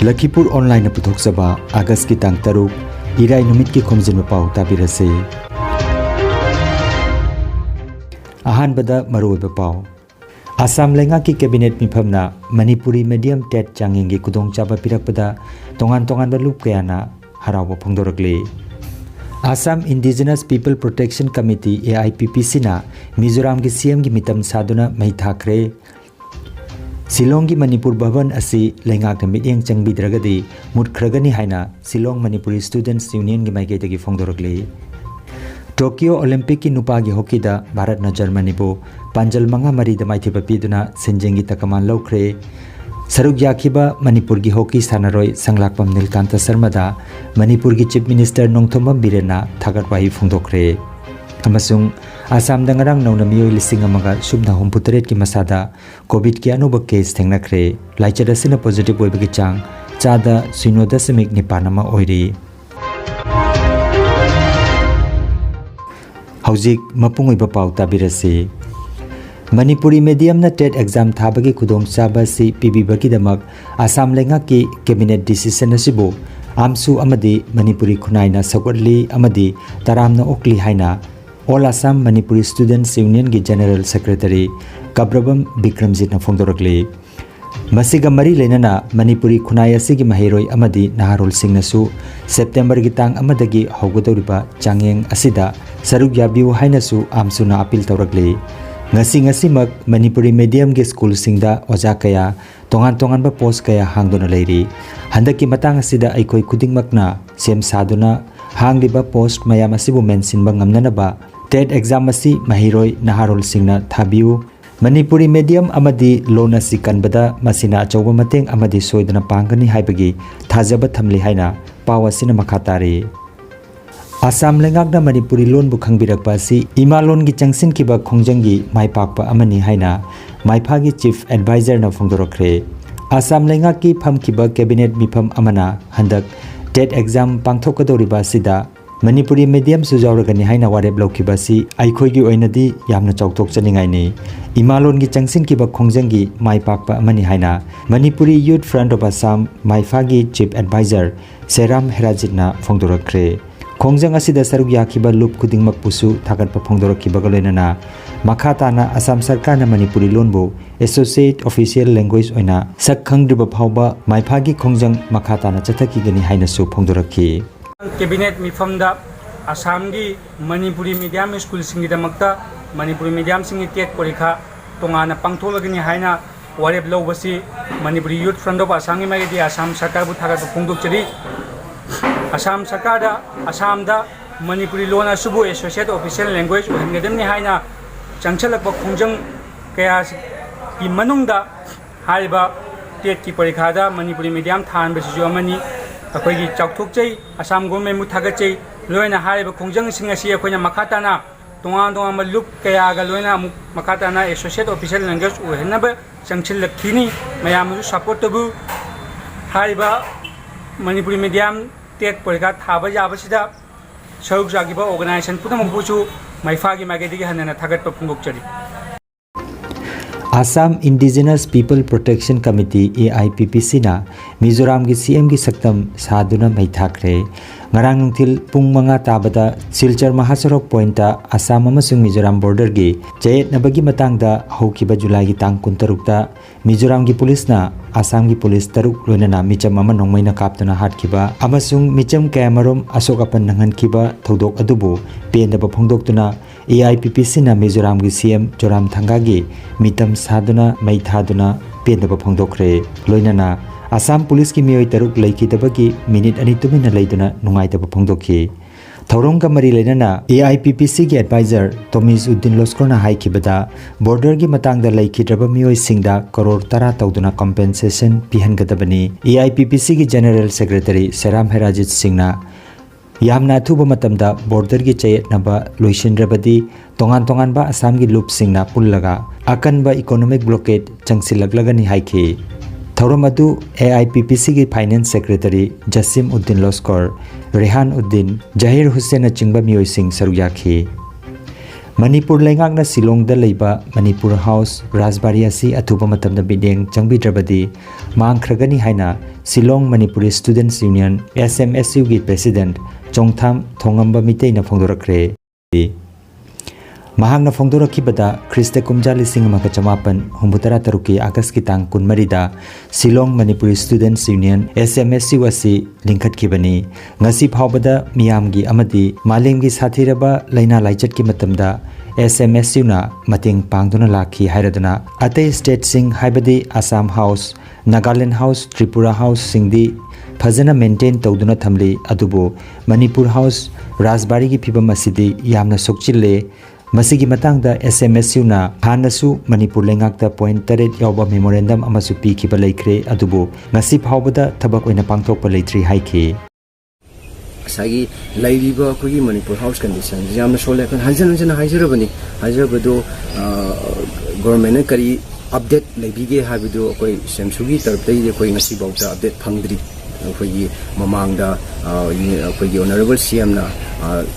Lakhipuronline puthokchaba August ki tang 3 Irai numit ki Khomjinba Pao tabirase. Ahanbada maruoiba pau. Assam lenga ki cabinet mifamna Manipuri medium TET changing gi kudongchaba pirakpada tongan ba lup kayana harawa phongdorakle. Assam Indigenous People Protection Committee AIPPC na Mizoram gi CM gi mitam saduna mai thakre. Silong gi Manipur Bhavan asi lengak na mityeng changbidragadi mutkragani haina Silong Manipuri Students Union gi maike dagi phongdorakle. Tokyo Olympic ki nupa gi hockey da Bharat na Germany bo panjal manga mari da maithiba piduna senjengi takaman lokre. Saruk yakhiba Manipur gi hockey sanaroi sanglakpam Nilkanta Sharma da Manipur gi Chief Minister Nongthombam Birena thagatwahi phongdokre. Amasung Assam da ngarang nauna miyoi lising amaga subna humputret ki masada COVID ki anuba case thengnakre. Laichada sina positive oibagi chang chada 0.9 nama oiri. Haujik mapungoiba pau tabirase. Manipuri medium na TET exam thabagi khudong chaba si pibibagi damak Assam lenga ki cabinet decision asibu amsu amadi Manipuri khunai na sakotli amadi taramna okli haina All Assam Manipuri Students Union gi General Secretary Kabrabam Bikramjit na phongdorakle. Masiga mari lenana Manipuri khunai asigi mahiroi amadi naharol singnasu September gi tang amadagi haugodoriba changyeng asida saruk yabiu hainasu amsuna appeal tawrakle. Ngasi mak Manipuri medium gi school singda oja kaya tongan ba post kaya hangdona leiri. Handaki matang asida aikoi kudingmakna sem saduna hangliba post mayam asibu mensinba ngamnanaba TET exam asi mahiroi naharol singna thabiu. Manipuri medium amadi loan asi kanbada masina achauba mateng amadi soidana pangani haibagi thajaba thamli haina paw asina makhatari. Assam lengakna Manipuri loan bu khangbirakpa si ima loan gi changsin kiba khongjangi maipakpa amani haina maiphagi chief advisor na phongdorakre. Assam lengaki phamkiba cabinet mifam amana handak TET exam pangthokadoriba sida Manipuri medium sujauragani haina warep laukiba si aikhoigi oinadi yamna chautok chaningai ni imalon gi changsin kiba khongjangi maipakpa amani haina Manipuri Youth Front of Assam maifagi chief advisor Seram Herajitna phongdorakre. Khongjang asida saruk yakhiba lup khudingmak pusu thagatpa phongdorakiba galoinana makhatana Assam Sarkar na Manipuri lonbo associate official language oina sakhangdriba phawba maifagi khongjang makhatana chathaki gani haina su phongdoraki. Cabinet mifamda Assam gi Manipuri medium school singi damakta Manipuri medium singi TET porikha tongana pangtholagani haina warep lobasi Manipuri Youth Front of Assam gi magedi Assam Sarkar bu thagat phongdokchari. Assam Sarkar da Assam da Manipuri loan asubu associate official language ohengadamni haina changchalakba khongjang kaya ki manungda haiba TET ki porikha da Manipuri medium than basisu amani akoigi chauthokchai Assam government mu thagachai loina haiba khongjang sing asi akoina makhatana tongan malup kaya ga loina makhatana associate official language ohenaba changchil lakhini mayam support tabu haiba Manipuri medium TET porikha thaba yabasida saruk jagiba organization pudamuk buchu maifagi magedigi hanana thagatpa phungokchari. Assam Indigenous People Protection Committee AIPPC na Mizoram gi CM gi saktam saduna mai thakre. Ngarang nungthil pung manga tabada Silchar Mahasarok point ta Assam amasung Mizoram border gi chayet nabagi matangda haukiba July gi tang 16 ta Mizoram gi police na Assam gi police taruk loinana micham ama nongmaina kaptuna hatkiba amasung micham kamarom asokapan nanghankiba thodok adubu pendaba phongdoktuna AIPPC na Mizoram gi CM Joram Thanga gi mitam saduna mai thaduna pendaba phongdokre loinana Assam police ki miyoi taruk laikidabagi minute ani tumina leiduna nungaitaba phongdokhi. Thauronga mari lenana AIPPC gi advisor Tomis Uddin Loskorna haikibada border gi matangda laikidraba miyoi singda crore 10 tawduna compensation pihangadabani. AIPPC gi general secretary Seram Herajit Singhna yamna thuba matamda border gi chayetnaba loisindrabadi tongan ba Assam gi loop singna pullaga akanba economic blockade changsilaglagani haiki. Thauramadu AIPPC gi Finance Secretary Jasim Uddin Loskor, Rehan Uddin, Jahir Hussain achingba miyoi sing saruyakhi. Manipur lengakna Silong da leiba Manipur House Rajbari asi athuba matamda bideng changbidrabadi mangkhragani haina Silong Manipuri Students Union SMSU gi President Chongtham Thongamba Mitei na phongdorakre Mahangna phongdorakibada Krista Kumja lising amaka chamapan humbutara taruki August ki tang kunmarida Silong Manipuri Students Union SMSU asi lingkhat kibani ngasi phawbada miyamgi amadi malemgi sathiraba laina laichat ki matamda SMSU na mating pangduna lakhi hairaduna atei state sing haibadi Assam House Nagaland House Tripura House singdi fazana maintain tawduna thamli adubu Manipur House Rajbari gi phibam asidi yamna sokchille masigi matangda SMSU na hanasu Manipur lengakta point taret yawba memorandum amasu pi khiba laikre adubu ngasi phawbada thabak oina pangthokpa leitri haiki sagi laiba kogi Manipur House condition jamna sole kan hanjan hajarabani hajarabado government kari update laibige habado koi semsugi tarptai koi ngasi bauta update phangdri koi mamangda koi honorable CM na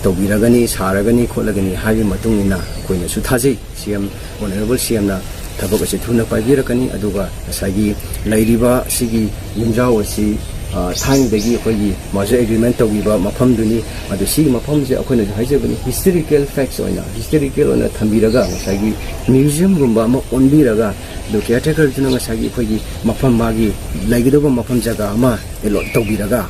tawbiragani saragani kholagani habi matungina koi na su thajai CM honorable CM na thabak ase thuna paibirakani aduga sagi laiba sigi yumjao asi thaingdagi akoigi major agreement tawgiba mafamduni adu si mafamje akoina haijabani historical facts oina thambiraga sagi museum gumba ma onbiraga do caretaker juna sagi akoigi mafam magi laigidoba mafam jaga ama elot tawbiraga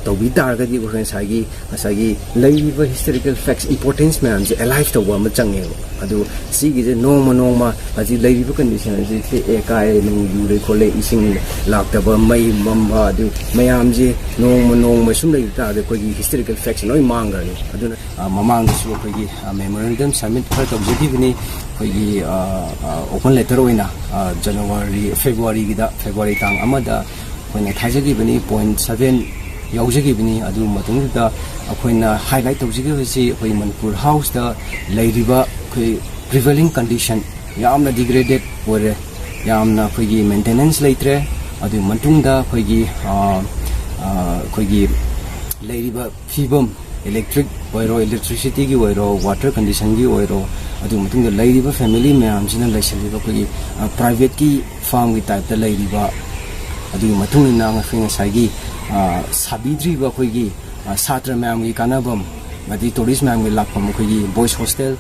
tawbi targadi ko sagi laiba historical facts importance man je alive tawba ma change adu sigi je noma aji laiba condition je se ekai nung yure khole ising laktaba mai mamba adu mayam je noma sum lai ta de ko historical facts noi mangani aduna mamang su ko gi memorandum submit for objective ni ko gi open letter oina February tang amada ko na thajagi bani 0.7 yaujagibini adu matungda akoina highlight tawjigibasi akoi Manipur House da lairiba koi prevailing condition yamna degraded ore yamna koi maintenance laitre adu matungda koi lairiba fibam electricity gi oiro water condition gi oiro adu matungda lairiba family mayam sina laisaliba koi private ki farm gi type da lairiba adu matungina ngafing sagi sabidri ba khoigi satra mam gi kanabam madi tourist mam gi lakpam khoigi boys hostel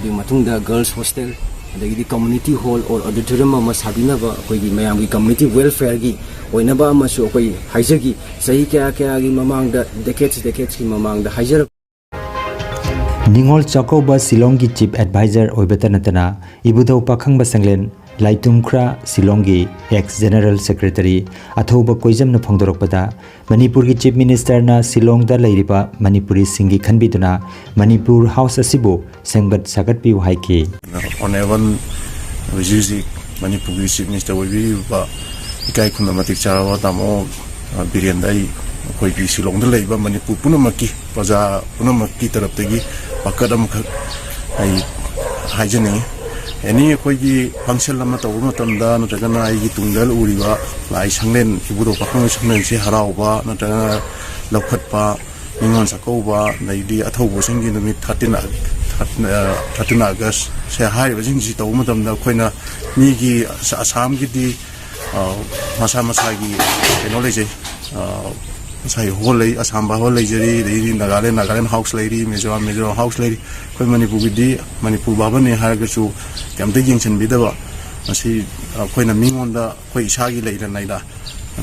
di matungda girls hostel adagi community hall or auditorium ma sabina ba khoigi mayam gi community welfare gi oina ba ma su khoi haijagi sahi kya gi mamang da decades ki mamang da haijar Ningol Chakoba Silong gi chief advisor oibetanatana ibudo pakhang basanglen Laitumkra Silongi ex General Secretary Athoba Koijam na phongdorokpada Manipur gi Chief Minister na Silong da lairiba Manipuri singi khanbiduna Manipur House asibu sengbat sagat piu haiki Honorable Vijusi Manipur gi Chief Minister we ba ikai khuna matik charawa tamo birendai koi gi Silong da laiba Manipur punamaki praja punamaki taraptagi pakadam ai haijani any akoigi function lama tawma tamda natragana aigi tungdal uriba lai sanglen ibudo pakhang sanglen se harauba natragana lokhatpa ningon sakauba naidi athobo singi numi 13 August se haiba jingji tawma tamda khoina migi Assam gi di masa gi knowledge sai holei Assam ba holei jeri di Nagaland House lady Mizoram House lady koi Manipur gi di Manipur baba ne haraga chu kamte jingchen bidaba asi khoina mingonda khoi isagi leira naida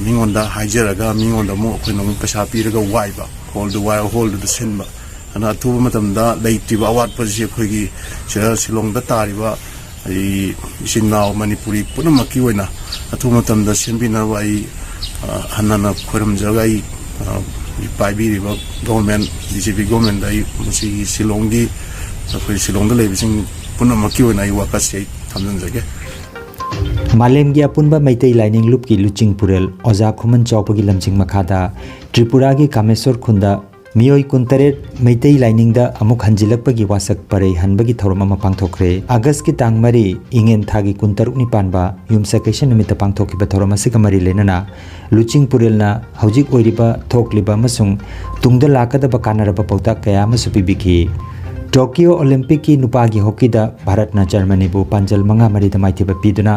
mingonda haijaraga mingonda mo khoina mu pesa piraga waiba hold the sinba ana tuba matamda leitiba awat pasi khoigi Silong da tariba ai sinnaw Manipuri punamaki oina atu matamda sinbina wai hanana khoram jagai paibiriba government DCP government dai musi Silongi khoi Silong da leibising punamaki oina ai wakasi thamjanjage Malemgi apunba Maitai Lining Loop ki Luching Purel Oza Khuman Chowpagi lamching makhada Tripura gi Kamesor khunda Miyoi Kuntaret Maitai Lining da amuk hanjilakpagi wasak parei hanbagi thorom ama pangthokre August ki tangmari ingen thagi kuntarukni panba yumsakation nimita pangthokiba thorom asika mari lenana Luching Purel na hojik oiriba thokliba masung tungda lakadaba kanaraba pauta kaya masu pibiki Tokyo Olympic ki nupa gi hockey da Bharat na Germany bu panjal manga mari da mai thiba piduna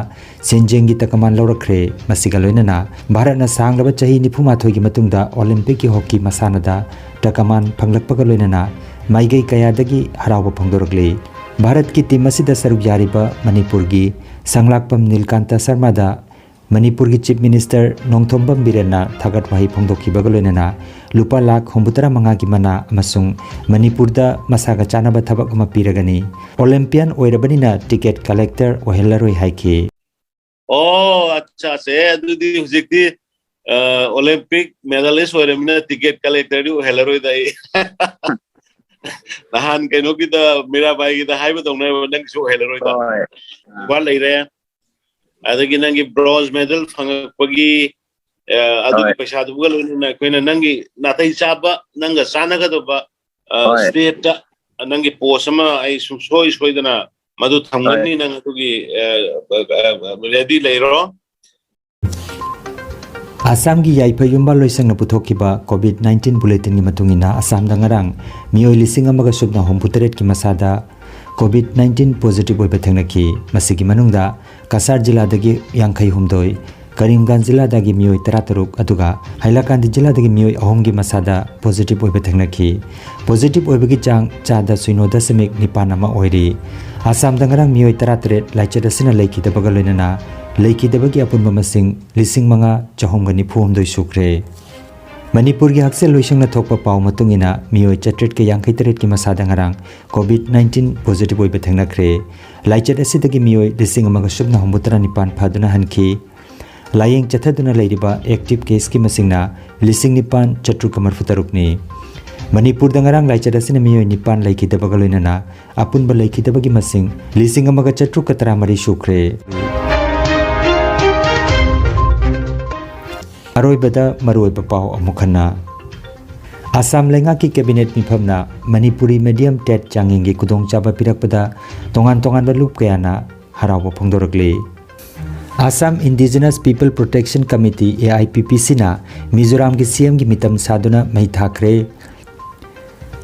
senjeng gi takaman lawrakre masiga loinana Bharat na sanglaba chahi nifuma thoi gi matungda Olympic ki hockey masana da takaman phanglakpa ga loinana maigai kaya dagi harawa phangdoragli Bharat ki team asida saruk yariba Manipur gi sanglakpam Nilkanta Sharma da Manipur ki Chief Minister Nongthombam Birena thagat wahi phongdokhi bagaloinana lupa lakh hombutara manga gi mana amasung Manipur da masaga chanaba thabak ama piragani Olympian oirabani na ticket collector ohelaroi haiki acha se adudi hujikti Olympic medalist oiramina ticket collector du ohelaroi dai nahan kaino ki da mirabai gi da haiba dongna nang so ohelaroi da wa leire adagi nangi bronze medal phangakpagi adugi paisa dugal na koina nangi natai chaba nanga sanaga doba state ta nangi posama ai soi soidana madu thamgani nang adugi ready leiro Assam gi yaipayumba loisang na puthokiba COVID-19 bulletin ni matungina Assam dangarang mioi lising amaga subna homputeret ki masada COVID-19 positive oiba thengnaki masigi manungda Kasar jila dagi yangkhai humdoi Karimganj jila dagi mioi 13 aduga Hailakandi jila dagi mioi ahomgi masada positive oiba thengnaki positive oiba gi chang chada 0.9 ama oiri Assam dangarang mioi 13 laichada sina leiki da bagaloinana leiki da bagi apunba masing lising manga chahomgani phumdoi sukre Manipur gi haksel loisang na thokpa pau matungina mioi chatret ke yangkhai teret ki masada ngarang COVID-19 positive oiba thengnakre laichat asidagi mioi lising amaga subna hombutara nipan phaduna hanki layeng chathaduna leiriba active case ki masingna lising nipan chatru kamar futarukni Manipur dangarang laichat asina mioi nipan laiki da bagaloinana apunba laiki da bagi masing lising amaga chatru katara mari sukre Aroibada maruoiba pau amukhana Assam lenga ki cabinet mifamna Manipuri medium TET changingi kudong chaba pirakpada tongan balup kayana harawa phongdoragli Assam Indigenous People Protection Committee AIPPC na Mizoram gi CM gi mitam saduna mai thakre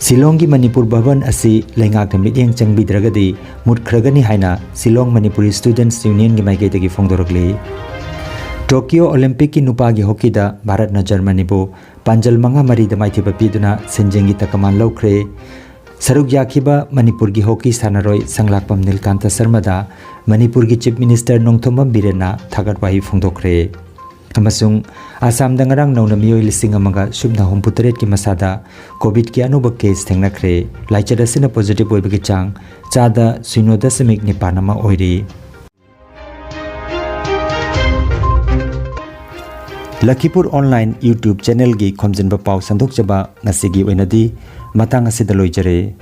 Silong gi Manipur Bhavan asi lenga ka midyeng changbidragadi mutkragani haina Silong Manipuri Students Union gi maigai dagi phongdoragli Tokyo Olympic ki nupa gi hockey da Bharat na Germany bo panjal manga mari da maithiba piduna senjengi takaman lokre saruk yakhiba Manipur gi hockey sanaroi sanglakpam Nilkanta Sharma da Manipur gi Chief Minister Nongthombam Birena thagat wahi phongdokre amasung Assam dangarang nauna mioi lising amaga subna homputeret ki masada COVID ki anuba case thengnakre laichada sina positive oiba gi chang chada 0.9 ama oiri Lakhipuronline YouTube channel gi Khomjinba Pao sandok jaba ngasigi oinadi matang asida loijare